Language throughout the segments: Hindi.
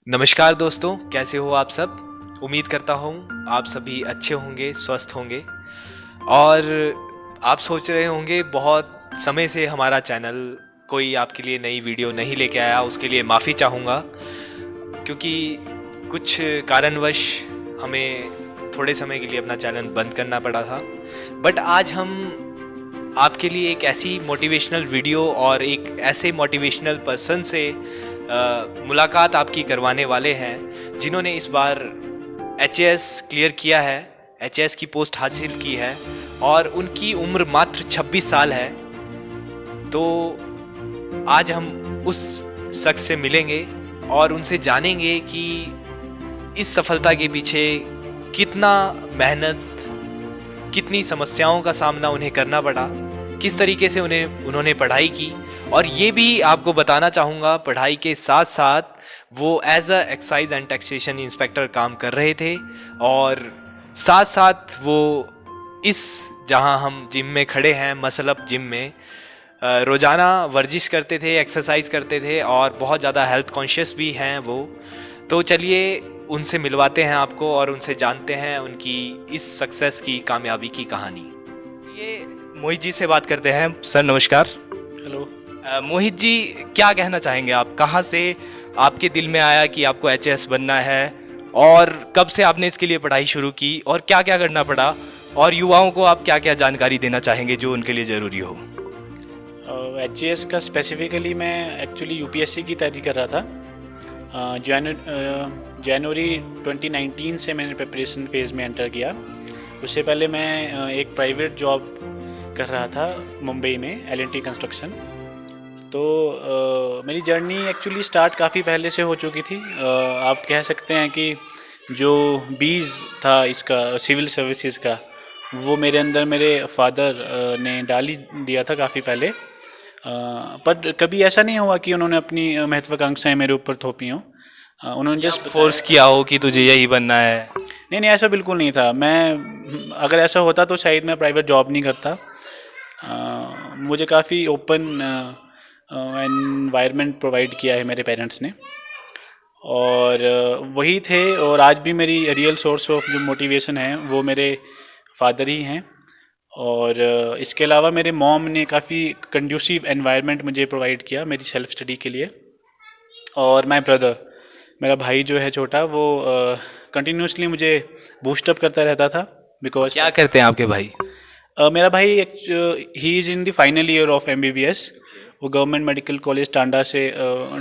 नमस्कार दोस्तों, कैसे हो आप सब। उम्मीद करता हूँ आप सभी अच्छे होंगे, स्वस्थ होंगे। और आप सोच रहे होंगे बहुत समय से हमारा चैनल कोई आपके लिए नई वीडियो नहीं लेके आया, उसके लिए माफ़ी चाहूँगा क्योंकि कुछ कारणवश हमें थोड़े समय के लिए अपना चैनल बंद करना पड़ा था। बट आज हम आपके लिए एक ऐसी मोटिवेशनल वीडियो और एक ऐसे मोटिवेशनल पर्सन से मुलाकात आपकी करवाने वाले हैं जिन्होंने इस बार HAS क्लियर किया है, HAS की पोस्ट हासिल की है और उनकी उम्र मात्र 26 साल है। तो आज हम उस शख्स से मिलेंगे और उनसे जानेंगे कि इस सफलता के पीछे कितना मेहनत, कितनी समस्याओं का सामना उन्हें करना पड़ा, किस तरीके से उन्होंने पढ़ाई की। और ये भी आपको बताना चाहूँगा, पढ़ाई के साथ साथ वो as a excise and taxation inspector काम कर रहे थे और साथ साथ वो इस जहाँ हम जिम में खड़े हैं, मसल अप जिम में रोज़ाना वर्जिश करते थे, एक्सरसाइज करते थे और बहुत ज़्यादा हेल्थ कॉन्शियस भी हैं वो। तो चलिए उनसे मिलवाते हैं आपको और उनसे जानते हैं उनकी इस सक्सेस की, कामयाबी की कहानी। ये मोहित जी से बात करते हैं। सर नमस्कार। हेलो। मोहित जी, क्या कहना चाहेंगे आप, कहाँ से आपके दिल में आया कि आपको HAS बनना है और कब से आपने इसके लिए पढ़ाई शुरू की और क्या क्या करना पड़ा, और युवाओं को आप क्या क्या जानकारी देना चाहेंगे जो उनके लिए ज़रूरी हो। HAS का स्पेसिफिकली मैं एक्चुअली UPSC की तैयारी कर रहा था। जनवरी 2019 से मैंने प्रिपरेशन फेज़ में एंटर किया। उससे पहले मैं एक प्राइवेट जॉब कर रहा था मुंबई में, L&T कंस्ट्रक्शन। तो मेरी जर्नी एक्चुअली स्टार्ट काफ़ी पहले से हो चुकी थी। आप कह सकते हैं कि जो बीज था इसका सिविल सर्विसेज का, वो मेरे अंदर मेरे फादर ने डाल ही दिया था काफ़ी पहले। पर कभी ऐसा नहीं हुआ कि उन्होंने अपनी महत्वाकांक्षाएं मेरे ऊपर थोपी हों। उन्होंने जस्ट फोर्स किया हो कि तुझे यही बनना है। नहीं, ऐसा बिल्कुल नहीं था। अगर ऐसा होता तो शायद मैं प्राइवेट जॉब नहीं करता। मुझे काफ़ी ओपन एनवायरनमेंट प्रोवाइड किया है मेरे पेरेंट्स ने, और वही थे। और आज भी मेरी रियल सोर्स ऑफ जो मोटिवेशन है वो मेरे फादर ही हैं। और इसके अलावा मेरे मॉम ने काफ़ी कंड्यूसिव एनवायरनमेंट मुझे प्रोवाइड किया मेरी सेल्फ स्टडी के लिए। और माय ब्रदर, मेरा भाई जो है छोटा, वो कंटिन्यूसली मुझे बूस्टअप करता रहता था। बिकॉज क्या करते हैं आपके भाई? मेरा भाई he is in the final year of MBBS। वो गवर्नमेंट मेडिकल कॉलेज टांडा से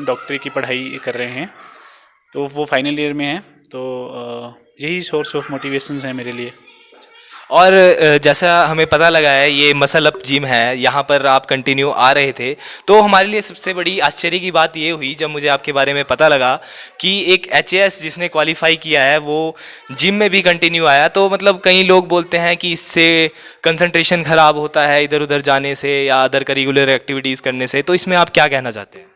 डॉक्टरी की पढ़ाई कर रहे हैं, तो वो फाइनल ईयर में हैं। तो यही सोर्स ऑफ मोटिवेशंस है मेरे लिए। और जैसा हमें पता लगा है, ये मसल अप जिम है, यहाँ पर आप कंटिन्यू आ रहे थे। तो हमारे लिए सबसे बड़ी आश्चर्य की बात ये हुई जब मुझे आपके बारे में पता लगा कि एक HAS जिसने क्वालिफाई किया है वो जिम में भी कंटिन्यू आया। तो मतलब कई लोग बोलते हैं कि इससे कंसंट्रेशन खराब होता है इधर उधर जाने से या अदर करिकुलर एक्टिविटीज़ करने से। तो इसमें आप क्या कहना चाहते हैं?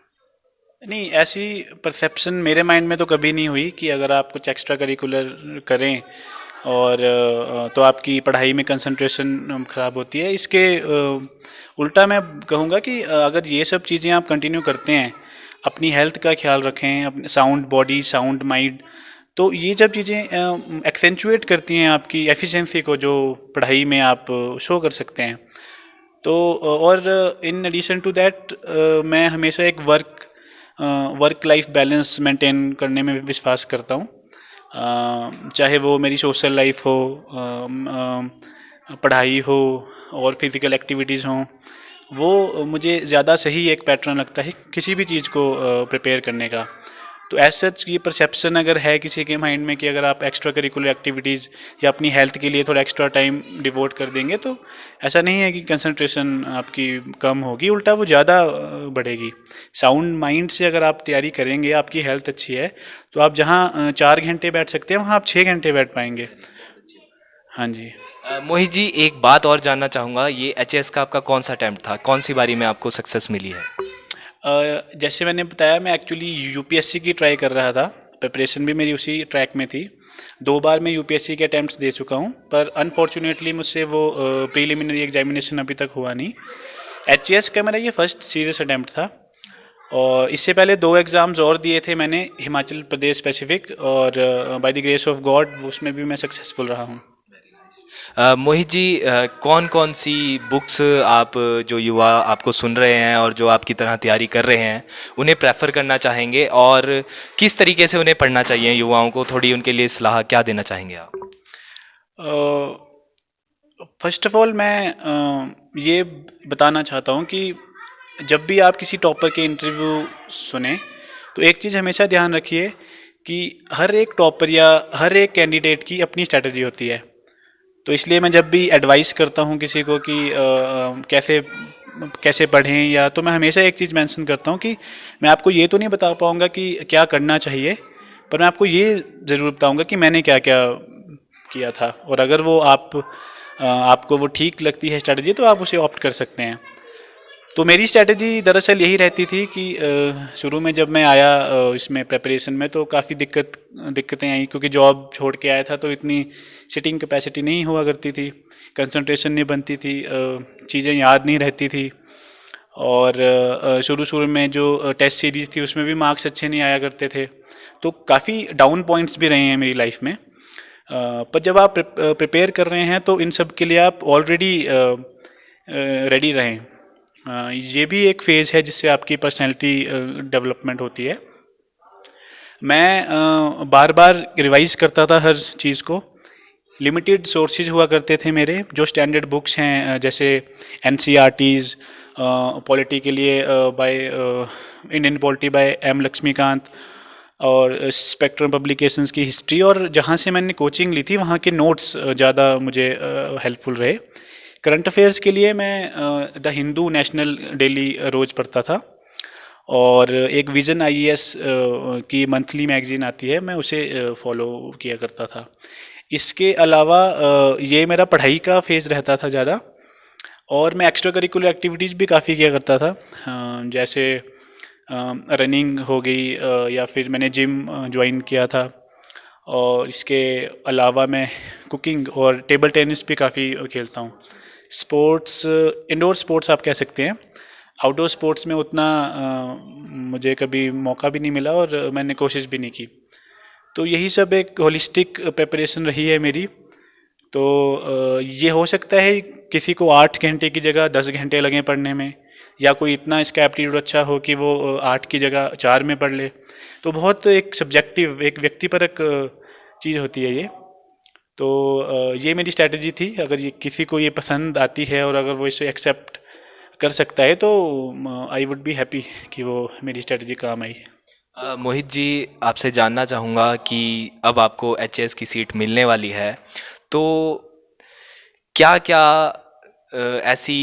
नहीं, ऐसी परसेप्शन मेरे माइंड में तो कभी नहीं हुई कि अगर आप कुछ एक्स्ट्रा करिकुलर करें और तो आपकी पढ़ाई में कंसंट्रेशन ख़राब होती है। इसके उल्टा मैं कहूँगा कि अगर ये सब चीज़ें आप कंटिन्यू करते हैं, अपनी हेल्थ का ख्याल रखें, अपने साउंड बॉडी, साउंड माइंड, तो ये जब चीज़ें एक्सेंचुएट करती हैं आपकी एफिशिएंसी को, जो पढ़ाई में आप शो कर सकते हैं। तो और इन एडिशन टू दैट मैं हमेशा एक वर्क लाइफ बैलेंस मेंटेन करने में विश्वास करता हूँ। चाहे वो मेरी सोशल लाइफ हो, पढ़ाई हो और फिज़िकल एक्टिविटीज़ हों, वो मुझे ज़्यादा सही एक पैटर्न लगता है किसी भी चीज़ को प्रिपेयर करने का। तो एज सच ये परसेप्शन अगर है किसी के माइंड में कि अगर आप एक्स्ट्रा करिकुलर एक्टिविटीज़ या अपनी हेल्थ के लिए थोड़ा एक्स्ट्रा टाइम डिवोट कर देंगे, तो ऐसा नहीं है कि कंसंट्रेशन आपकी कम होगी, उल्टा वो ज़्यादा बढ़ेगी। साउंड माइंड से अगर आप तैयारी करेंगे, आपकी हेल्थ अच्छी है, तो आप जहाँ 4 घंटे बैठ सकते हैं वहाँ आप 6 घंटे बैठ पाएंगे। हाँ जी। मोहित जी, एक बात और जानना चाहूँगा, ये HAS का आपका कौन सा अटैम्प्ट था, कौन सी बारी में आपको सक्सेस मिली है? जैसे मैंने बताया, मैं एक्चुअली UPSC की ट्राई कर रहा था। प्रिपरेशन भी मेरी उसी ट्रैक में थी। 2 बार मैं UPSC के अटैम्प्ट्स दे चुका हूँ, पर अनफॉर्चुनेटली मुझसे वो प्रीलिमिनरी एग्जामिनेशन अभी तक हुआ नहीं। HAS का मेरा ये फर्स्ट सीरियस अटैम्प्ट था। और इससे पहले 2 एग्ज़ाम्स और दिए थे मैंने हिमाचल प्रदेश स्पेसिफिक, और by the grace of God उसमें भी मैं सक्सेसफुल रहा हूँ। मोहित जी, कौन कौन सी बुक्स आप जो युवा आपको सुन रहे हैं और जो आपकी तरह तैयारी कर रहे हैं उन्हें प्रेफर करना चाहेंगे, और किस तरीके से उन्हें पढ़ना चाहिए युवाओं को, थोड़ी उनके लिए सलाह क्या देना चाहेंगे आप? फर्स्ट ऑफ ऑल मैं ये बताना चाहता हूँ कि जब भी आप किसी टॉपर के इंटरव्यू सुने तो एक चीज़ हमेशा ध्यान रखिए कि हर एक टॉपर या हर एक कैंडिडेट की अपनी स्ट्रैटेजी होती है। तो इसलिए मैं जब भी एडवाइस करता हूँ किसी को कि कैसे कैसे पढ़ें, या तो मैं हमेशा एक चीज़ मेंशन करता हूँ कि मैं आपको ये तो नहीं बता पाऊँगा कि क्या करना चाहिए, पर मैं आपको ये ज़रूर बताऊँगा कि मैंने क्या क्या किया था, और अगर वो आपको वो ठीक लगती है स्ट्रैटेजी तो आप उसे ऑप्ट कर सकते हैं। तो मेरी स्ट्रैटेजी दरअसल यही रहती थी कि शुरू में जब मैं आया इसमें प्रिपरेशन में तो काफ़ी दिक्कतें आई, क्योंकि जॉब छोड़ के आया था तो इतनी सिटिंग कैपेसिटी नहीं हुआ करती थी, कंसंट्रेशन नहीं बनती थी, चीज़ें याद नहीं रहती थी, और शुरू शुरू में जो टेस्ट सीरीज़ थी उसमें भी मार्क्स अच्छे नहीं आया करते थे। तो काफ़ी डाउन पॉइंट्स भी रहे हैं मेरी लाइफ में। पर जब आप प्रिपेयर कर रहे हैं तो इन सब के लिए आप ऑलरेडी रेडी रहें। ये भी एक फ़ेज़ है जिससे आपकी पर्सनैलिटी डेवलपमेंट होती है। मैं बार बार रिवाइज़ करता था हर चीज़ को। लिमिटेड सोर्सेज हुआ करते थे मेरे, जो स्टैंडर्ड बुक्स हैं जैसे एनसीईआरटीज़ पॉलिटी के लिए by Indian polity by M Laxmikanth, और स्पेक्ट्रम पब्लिकेशंस की हिस्ट्री, और जहाँ से मैंने कोचिंग ली थी वहाँ के नोट्स ज़्यादा मुझे हेल्पफुल रहे। करंट अफेयर्स के लिए मैं द हिंदू नेशनल डेली रोज़ पढ़ता था, और एक विज़न आईएएस की मंथली मैगज़ीन आती है, मैं उसे फॉलो किया करता था। इसके अलावा ये मेरा पढ़ाई का फेज़ रहता था ज़्यादा, और मैं एक्स्ट्रा करिकुलर एक्टिविटीज़ भी काफ़ी किया करता था, जैसे रनिंग हो गई, या फिर मैंने जिम ज्वाइन किया था, और इसके अलावा मैं कुकिंग और टेबल टेनिस भी काफ़ी खेलता हूँ। स्पोर्ट्स, इंडोर स्पोर्ट्स आप कह सकते हैं, आउटडोर स्पोर्ट्स में उतना मुझे कभी मौका भी नहीं मिला और मैंने कोशिश भी नहीं की। तो यही सब एक होलिस्टिक प्रिपरेशन रही है मेरी। तो ये हो सकता है किसी को 8 घंटे की जगह 10 घंटे लगें पढ़ने में, या कोई इतना इसका एप्टीट्यूड अच्छा हो कि वो 8 की जगह 4 में पढ़ ले। तो बहुत एक सब्जेक्टिव, एक व्यक्तिपरक चीज़ होती है ये। तो ये मेरी स्ट्रैटेजी थी। अगर ये किसी को ये पसंद आती है और अगर वो इसे एक्सेप्ट कर सकता है तो आई वुड बी हैप्पी कि वो मेरी स्ट्रैटेजी काम आई। मोहित जी, आपसे जानना चाहूँगा कि अब आपको एचएएस की सीट मिलने वाली है, तो क्या क्या ऐसी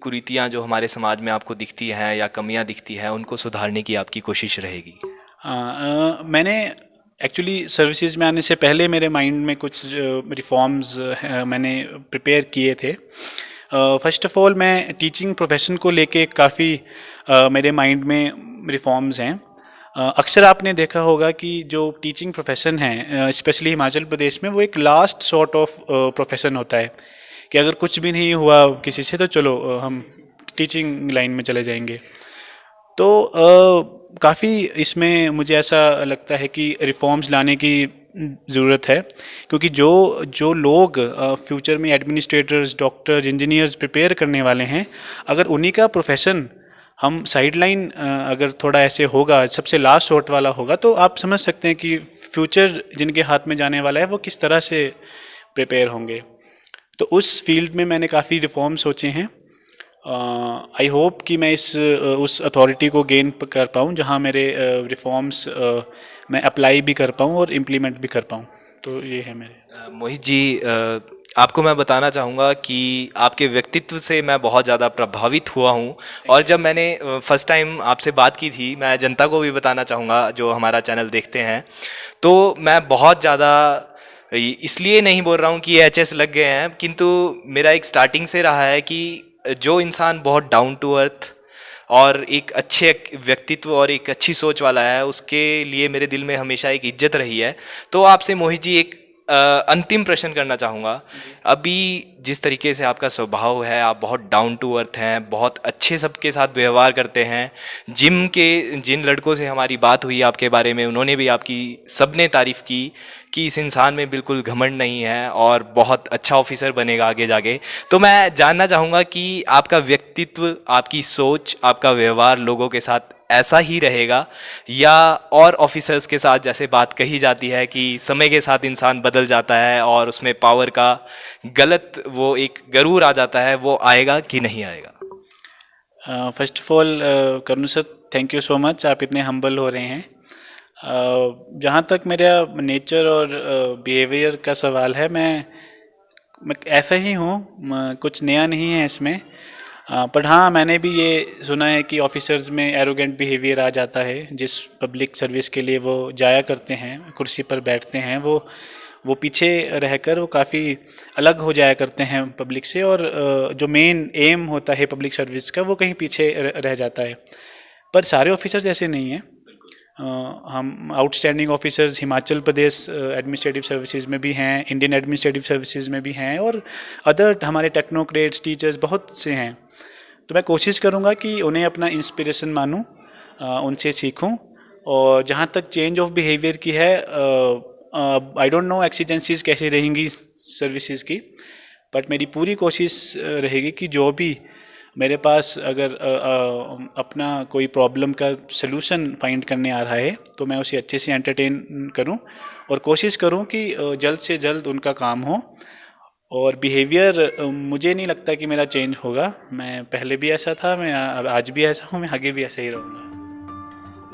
कुरीतियाँ जो हमारे समाज में आपको दिखती हैं या कमियाँ दिखती हैं उनको सुधारने की आपकी कोशिश रहेगी? मैंने एक्चुअली सर्विसेज में आने से पहले मेरे माइंड में कुछ रिफॉर्म्स मैंने प्रिपेयर किए थे। फर्स्ट ऑफ ऑल मैं टीचिंग प्रोफेशन को लेके काफ़ी मेरे माइंड में रिफॉर्म्स हैं। अक्सर आपने देखा होगा कि जो टीचिंग प्रोफेशन है स्पेशली हिमाचल प्रदेश में, वो एक लास्ट सॉर्ट ऑफ प्रोफेशन होता है कि अगर कुछ भी नहीं हुआ किसी से तो चलो हम टीचिंग लाइन में चले जाएंगे। तो काफ़ी इसमें मुझे ऐसा लगता है कि रिफॉर्म्स लाने की ज़रूरत है, क्योंकि जो जो लोग फ्यूचर में एडमिनिस्ट्रेटर्स, डॉक्टर्स, इंजीनियर्स प्रिपेयर करने वाले हैं, अगर उन्हीं का प्रोफेशन हम साइडलाइन अगर थोड़ा ऐसे होगा, सबसे लास्ट शॉट वाला होगा, तो आप समझ सकते हैं कि फ्यूचर जिनके हाथ में जाने वाला है वो किस तरह से प्रिपेयर होंगे। तो उस फील्ड में मैंने काफ़ी रिफॉर्म सोचे हैं। आई होप कि मैं उस अथॉरिटी को गेन कर पाऊँ जहाँ मेरे रिफॉर्म्स मैं अप्लाई भी कर पाऊँ और इम्प्लीमेंट भी कर पाऊँ। तो ये है मेरे। मोहित जी, आपको मैं बताना चाहूँगा कि आपके व्यक्तित्व से मैं बहुत ज़्यादा प्रभावित हुआ हूँ, और जब मैंने फर्स्ट टाइम आपसे बात की थी, मैं जनता को भी बताना चाहूँगा जो हमारा चैनल देखते हैं, तो मैं बहुत ज़्यादा इसलिए नहीं बोल रहा हूँ कि ये एचएस लग गए हैं, किंतु मेरा एक स्टार्टिंग से रहा है कि जो इंसान बहुत डाउन टू अर्थ और एक अच्छे व्यक्तित्व और एक अच्छी सोच वाला है, उसके लिए मेरे दिल में हमेशा एक इज्जत रही है। तो आपसे मोहित जी एक अंतिम प्रश्न करना चाहूँगा। अभी जिस तरीके से आपका स्वभाव है, आप बहुत डाउन टू अर्थ हैं, बहुत अच्छे सबके साथ व्यवहार करते हैं। जिम के जिन लड़कों से हमारी बात हुई आपके बारे में, उन्होंने भी आपकी सबने तारीफ़ की कि इस इंसान में बिल्कुल घमंड नहीं है और बहुत अच्छा ऑफिसर बनेगा आगे जाके। तो मैं जानना चाहूँगा कि आपका व्यक्तित्व, आपकी सोच, आपका व्यवहार लोगों के साथ ऐसा ही रहेगा, या और ऑफिसर्स के साथ जैसे बात कही जाती है कि समय के साथ इंसान बदल जाता है और उसमें पावर का गलत वो एक गरूर आ जाता है, वो आएगा कि नहीं आएगा? First of all Karun sir, thank you so much, आप इतने हम्बल हो रहे हैं। जहाँ तक मेरा नेचर और बिहेवियर का सवाल है, मैं ऐसा ही हूँ, कुछ नया नहीं है इसमें। पर हाँ, मैंने भी ये सुना है कि ऑफिसर्स में एरोगेंट बिहेवियर आ जाता है। जिस पब्लिक सर्विस के लिए वो जाया करते हैं, कुर्सी पर बैठते हैं, वो पीछे रहकर वो काफ़ी अलग हो जाया करते हैं पब्लिक से, और जो मेन एम होता है पब्लिक सर्विस का वो कहीं पीछे रह जाता है। पर सारे ऑफिसर्स ऐसे नहीं हैं। हम outstanding officers Himachal Pradesh administrative services में भी हैं, इंडियन एडमिनिस्ट्रेटिव सर्विसेज में भी हैं, और अदर हमारे टेक्नोक्रेट्स, टीचर्स बहुत से हैं। तो मैं कोशिश करूँगा कि उन्हें अपना इंस्पिरेशन मानूं, उनसे सीखूं। और जहाँ तक चेंज ऑफ बिहेवियर की है, आई डोंट नो एक्सीजेंसीज कैसी रहेंगी सर्विसेज की, बट मेरी पूरी कोशिश रहेगी कि जो भी मेरे पास अगर अपना कोई प्रॉब्लम का सलूशन फाइंड करने आ रहा है तो मैं उसे अच्छे से एंटरटेन करूं और कोशिश करूं कि जल्द से जल्द उनका काम हो। और बिहेवियर मुझे नहीं लगता कि मेरा चेंज होगा। मैं पहले भी ऐसा था, मैं आज भी ऐसा हूँ, मैं आगे भी ऐसा ही रहूँगा।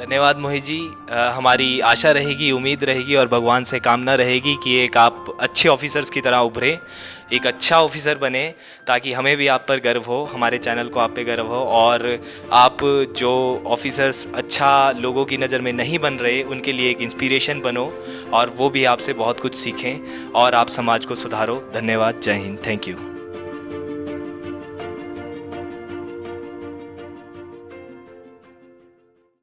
धन्यवाद मोहित जी। हमारी आशा रहेगी, उम्मीद रहेगी और भगवान से कामना रहेगी कि एक आप अच्छे ऑफिसर्स की तरह उभरें, एक अच्छा ऑफिसर बने, ताकि हमें भी आप पर गर्व हो, हमारे चैनल को आप पे गर्व हो, और आप जो ऑफिसर्स अच्छा लोगों की नज़र में नहीं बन रहे उनके लिए एक इंस्पिरेशन बनो और वो भी आपसे बहुत कुछ सीखें और आप समाज को सुधारो। धन्यवाद। जय हिंद। Thank you.